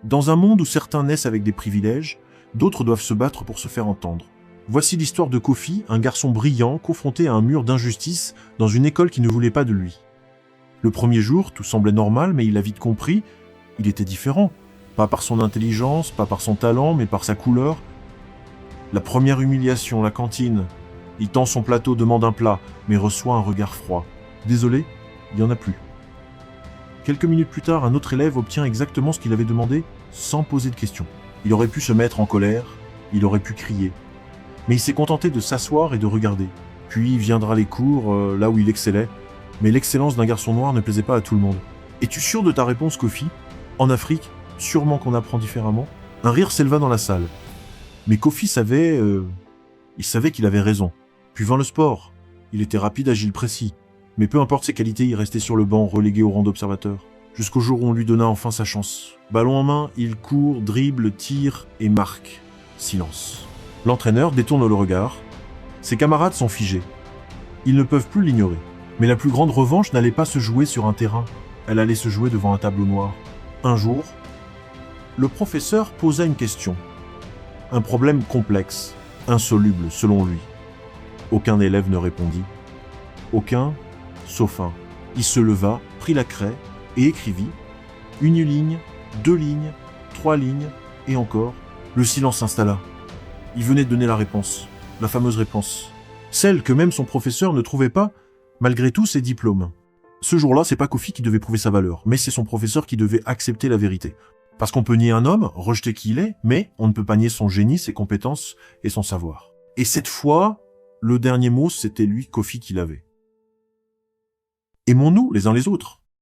Dans un monde où certains naissent avec des privilèges, d'autres doivent se battre pour se faire entendre. Voici l'histoire de Kofi, un garçon brillant confronté à un mur d'injustice dans une école qui ne voulait pas de lui. Le premier jour, tout semblait normal, mais il a vite compris, il était différent. Pas par son intelligence, pas par son talent, mais par sa couleur. La première humiliation, la cantine. Il tend son plateau, demande un plat, mais reçoit un regard froid. Désolé, il n'y en a plus. Quelques minutes plus tard, un autre élève obtient exactement ce qu'il avait demandé, sans poser de questions. Il aurait pu se mettre en colère, il aurait pu crier. Mais il s'est contenté de s'asseoir et de regarder. Puis viendra les cours, là où il excellait. Mais l'excellence d'un garçon noir ne plaisait pas à tout le monde. Es-tu sûr de ta réponse, Kofi? En Afrique, sûrement qu'on apprend différemment. Un rire s'éleva dans la salle. Mais Kofi savait... il savait qu'il avait raison. Puis vint le sport. Il était rapide, agile, précis. Mais peu importe ses qualités, il restait sur le banc, relégué au rang d'observateur. Jusqu'au jour où on lui donna enfin sa chance. Ballon en main, il court, dribble, tire et marque. Silence. L'entraîneur détourne le regard. Ses camarades sont figés. Ils ne peuvent plus l'ignorer. Mais la plus grande revanche n'allait pas se jouer sur un terrain. Elle allait se jouer devant un tableau noir. Un jour, le professeur posa une question. Un problème complexe, insoluble selon lui. Aucun élève ne répondit. Aucun, sauf un. Il se leva, prit la craie et écrivit une ligne, 2 lignes, 3 lignes et encore. Le silence s'installa. Il venait de donner la réponse, la fameuse réponse. Celle que même son professeur ne trouvait pas, malgré tous ses diplômes. Ce jour-là, c'est pas Kofi qui devait prouver sa valeur, mais c'est son professeur qui devait accepter la vérité. Parce qu'on peut nier un homme, rejeter qui il est, mais on ne peut pas nier son génie, ses compétences et son savoir. Et cette fois, le dernier mot, c'était lui, Kofi, qui l'avait. Aimons-nous les uns les autres.